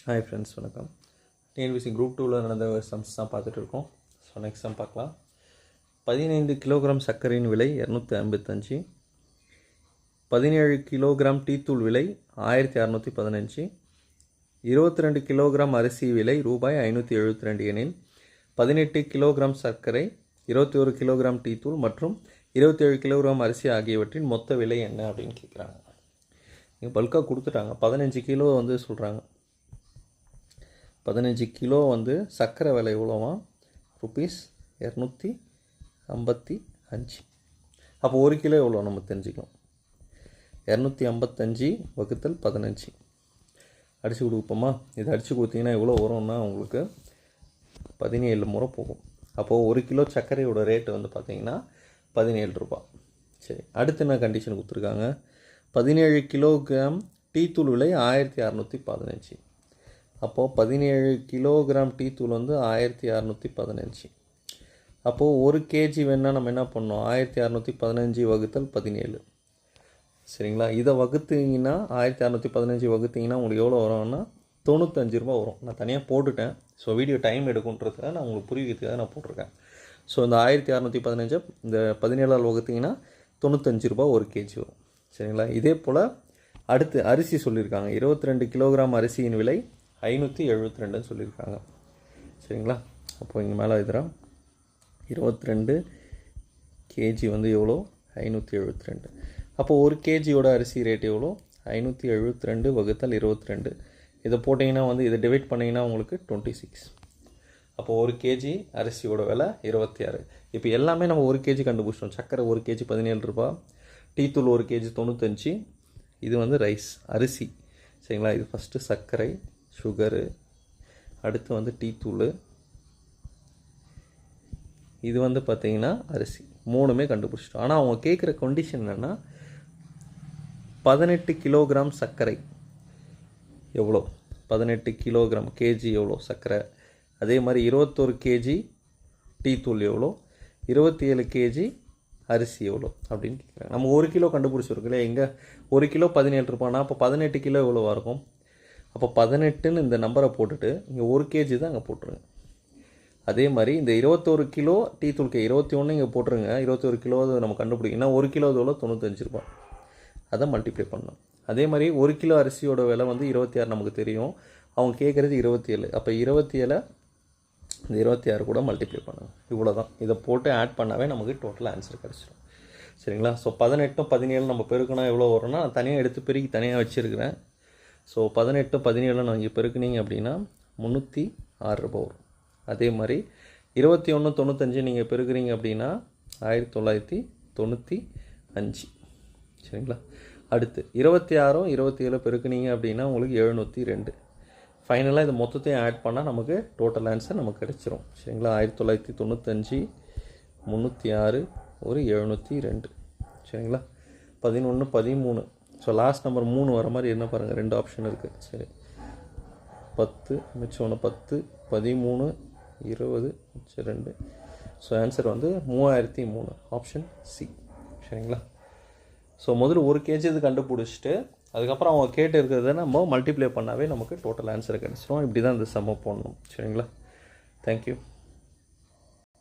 Hi friends, வணக்கம். TNPSC group 2ல் நடந்த சம்ஸ் தான் பார்த்துட்டு இருக்கோம். ஸோ நெக்ஸ்ட் சம் பார்க்கலாம். 15 கிலோகிராம் சர்க்கரையின் விலை 255, 17 கிலோகிராம் டீத்தூள் விலை 1615, 22 கிலோகிராம் அரிசி விலை ரூபாய் 572 எனில் 18 கிலோகிராம் சர்க்கரை, 21 கிலோகிராம் டீத்தூள் மற்றும் 27 கிலோகிராம் அரிசி ஆகியவற்றின் மொத்த விலை என்ன அப்படின்னு கேட்குறாங்க. இங்கே பல்காக கொடுத்துட்டாங்க. 15 கிலோ வந்து சொல்கிறாங்க. 15 கிலோ வந்து சர்க்கரை விலை எவ்வளோவா? ₹255. அப்போ 1 கிலோ எவ்வளோ நம்ம தெரிஞ்சுக்கலாம். 255 வகுத்தல் 15 அடித்து கொடுப்போமா? இதை அடித்து கொடுத்தீங்கன்னா எவ்வளோ வரும்னா உங்களுக்கு 17 முறை போகும். அப்போது 1 கிலோ சர்க்கரையோட ரேட்டு வந்து பார்த்திங்கன்னா 17 ரூபா. சரி, அடுத்து என்ன கண்டிஷன் கொடுத்துருக்காங்க? 17 கிலோகிராம் டீத்தூள் விலை 1615. அப்போது 17 கிலோகிராம் டீத்தூள் வந்து 1615. அப்போது 1 கேஜி வேணால் நம்ம என்ன பண்ணோம்? 1615 வகுத்தல் 17. சரிங்களா? இதை வகுத்தீங்கன்னா 1615 வகுத்தீங்கன்னா உங்களுக்கு எவ்வளோ வரும்னா 95 ரூபா வரும். நான் தனியாக போட்டுட்டேன். ஸோ வீடியோ டைம் எடுக்குன்றதுக்காக நான் உங்களுக்கு புரிவிக்கிறதுக்காக நான் போட்டிருக்கேன். ஸோ இந்த 1615 இந்த 17 வகுத்தீங்கன்னா 95 ரூபா 1 கேஜி வரும். சரிங்களா? இதே போல் அடுத்து அரிசி சொல்லியிருக்காங்க. 22 கிலோகிராம் அரிசியின் விலை 572 சொல்லியிருக்காங்க. சரிங்களா? அப்போது இங்கே மேலே எழுதுகிறோம். 22 கேஜி வந்து எவ்வளோ? 572. அப்போது 1 கேஜியோட அரிசி ரேட் எவ்வளோ? 572 வகுத்தல் 22. இதை போட்டிங்கன்னா வந்து இதை டிவைட் பண்ணிங்கன்னா உங்களுக்கு 26. அப்போது 1 கேஜி அரிசியோட விலை 26. இப்போ எல்லாமே நம்ம 1 கேஜி கண்டுபிடிச்சோம். சர்க்கரை 1 கேஜி 17 ரூபா, டீத்தூள் 1 கேஜி 95. இது வந்து ரைஸ் அரிசி. சரிங்களா? இது ஃபஸ்ட்டு சர்க்கரை, சுகரு, அடுத்து வந்து டீத்தூள், இது வந்து பார்த்திங்கன்னா அரிசி. மூணுமே கண்டுபிடிச்சிட்டோம். ஆனால் அவங்க கேட்குற கண்டிஷன் என்னென்னா 18 கிலோகிராம் சர்க்கரை எவ்வளோ? 18 கிலோகிராம் கேஜி எவ்வளோ சர்க்கரை? அதே மாதிரி 21 கேஜி டீத்தூள் எவ்வளோ? 27 கேஜி அரிசி எவ்வளோ அப்படின்னு கேட்குறாங்க. நம்ம 1 கிலோ கண்டுபிடிச்சிருக்கோம் இல்லையா? எங்கே 1 கிலோ 17 ரூபானா அப்போ 18 கிலோ எவ்வளோவா இருக்கும்? அப்போ 18ன்னு இந்த நம்பரை போட்டுட்டு இங்கே 1 கேஜி தான் அங்கே போட்டுருங்க. அதே மாதிரி இந்த 21 கிலோ டீத்தூளுக்கு 21 இங்கே போட்டுருங்க. 21 கிலோ நம்ம கண்டுபிடிக்கணும். 1 கிலோ எவ்வளோ? 95 ரூபா. அதை மல்டிப்ளை பண்ணணும். அதே மாதிரி 1 கிலோ அரிசியோட விலை வந்து 26 நமக்கு தெரியும். அவங்க கேட்குறது 27. அப்போ 27 இந்த 26 கூட மல்டிப்ளை பண்ணுங்கள். இவ்வளோ தான். இதை போட்டு ஆட் பண்ணாவே நமக்கு டோட்டல் ஆன்சர் கிடச்சிடும். சரிங்களா? ஸோ 18 17 நம்ம பெருக்கணும் எவ்வளோ வரும்னா நான் தனியாக எடுத்து பெருக்கி தனியாக வச்சுருக்கிறேன். ஸோ 18 17 நான் இங்கே பெருக்குனீங்க அப்படின்னா 306 ரூபா வரும். அதே மாதிரி 21 95 நீங்கள் பெருக்குறீங்க அப்படின்னா 1995. சரிங்களா? அடுத்து 26 27 பெருக்குனீங்க அப்படின்னா உங்களுக்கு 702. ஃபைனலாக இது மொத்தத்தையும் ஆட் பண்ணால் நமக்கு டோட்டல் ஆன்சர் நமக்கு கிடச்சிரும். சரிங்களா? 1995 306 ஒரு 702. சரிங்களா? 11 13. ஸோ லாஸ்ட் நம்பர் 3 வர மாதிரி என்ன பாருங்கள், 2 ஆப்ஷன் இருக்குது. சரி, 10 மிச்சம் 1 10 13 20 மிச்சம் 2. ஸோ ஆன்சர் வந்து 3003, ஆப்ஷன் சி. சரிங்களா? ஸோ முதல்ல 1 கேஜி இது கண்டுபிடிச்சிட்டு அதுக்கப்புறம் அவங்க கேட்டு இருக்கிறத நம்ம மல்டிப்ளை பண்ணாவே நமக்கு டோட்டல் ஆன்சர் கிடச்சிரும். இப்படி தான் இந்த சம்மை போடணும். சரிங்களா? தேங்க்யூ.